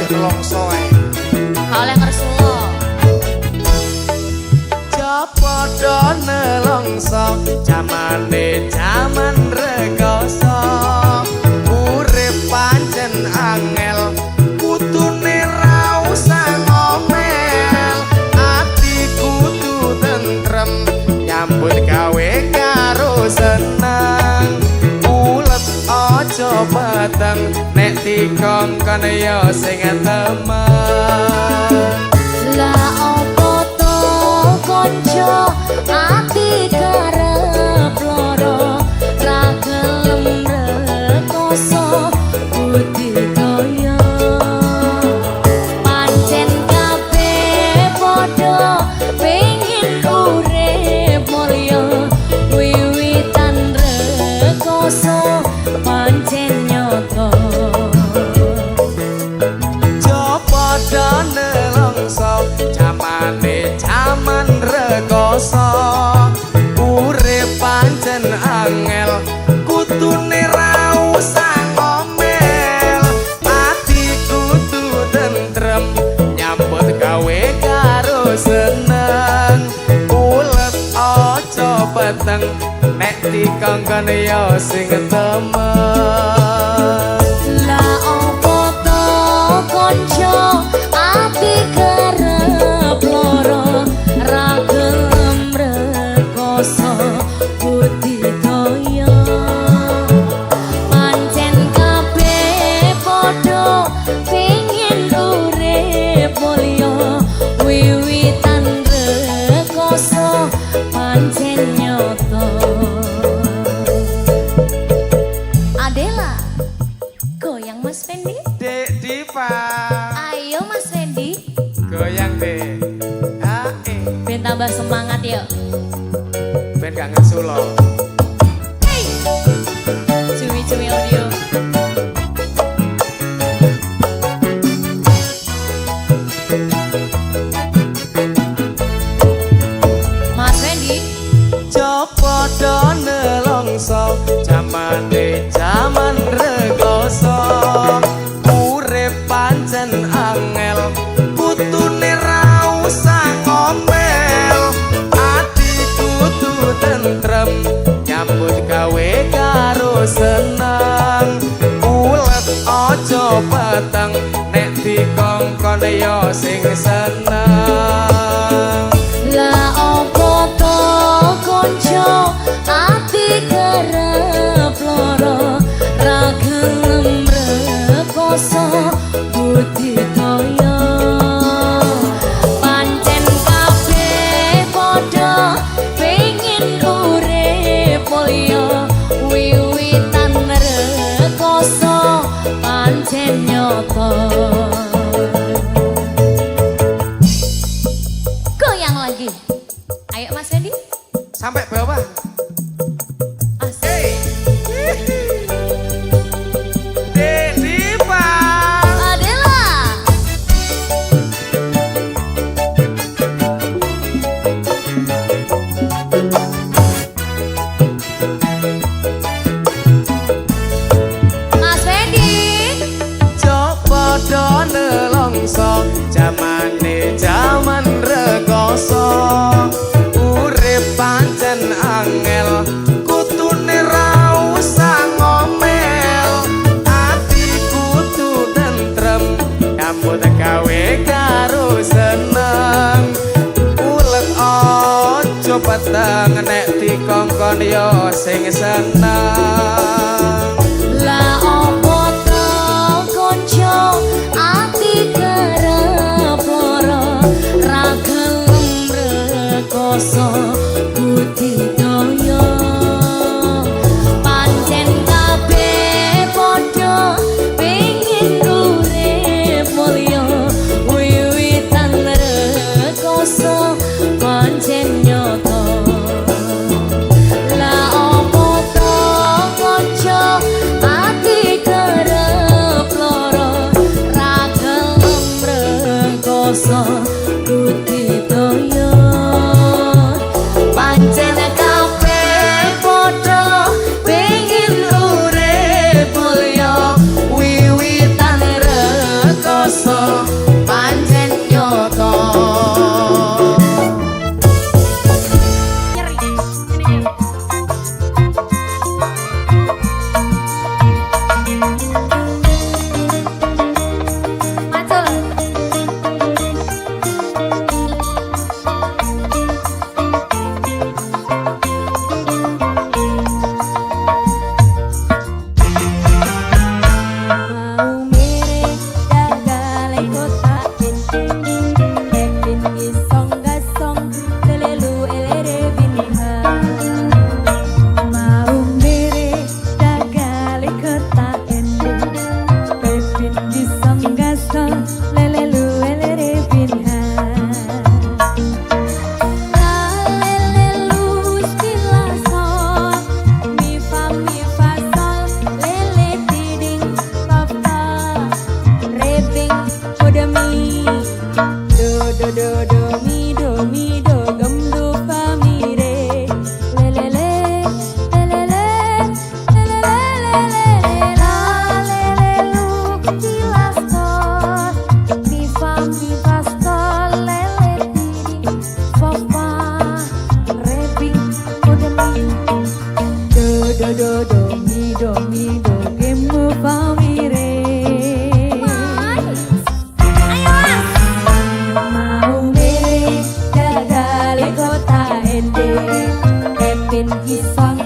nelongso ae. Oleh ngersulo. Padha nelongso jamane jaman rekoso urip pancen angel kutune ra usah ngomel ati kudu tentrem nyambut gawe karo seneng ulet aja peteng nek dikongkon ya sing temen Lah opo to konco ati karep loro ra gelem rekoso budidaya pancen kabeh padha pengin urip mulya wiwitan rekoso pancen nyata padha nelongso jamane jaman rekoso urip pancen angel kutune ra usah ngomel ati kudu tentrem nyambut gawe karo seneng ulet aja peteng nek dikongkon ya sing temen Lah opo to konco ati kerep loro ra gelem rekoso budidaya pancen kabeh padha pengin urip mulya wiwitan rekoso pancen nyata Adela goyang Mas Fendi Dek Diva ayo Mas Fendi goyang deh ben tambah semangat yuk ben gak ngesulo hey cuwi-cuwi audio Mas Fendi padha nelongso jamane jaman rekoso urip pancen angel kutune ra usah ngomel ati kudu tentrem nyambut gawe karo seneng ulet aja peteng nek dikongkon ya sing seneng Lah opo to konco ati kerep loro ra gelem rekoso budidaya pancen kabeh padha pengin urip mulya wiwitan rekoso pancen nyata goyang lagi ayo Mas Fendi sampai bawah asik Dek Diva Adela Mas Fendi padha nelongso jamane jaman rekoso urip pancen angel kutune ra usah ngomel ati kudu tentrem nyambut gawe karo seneng ulet aja peteng nek dikongkon ya sing seneng Lah opo to konco ati kerep loro ra gelem rekoso budidaya pancen kabeh padha pengin urip mulya wiwitan rekoso pancen nyata Lah opo to konco do mi do che mi fa mire. Mau mere dadale kota ende, epen kisah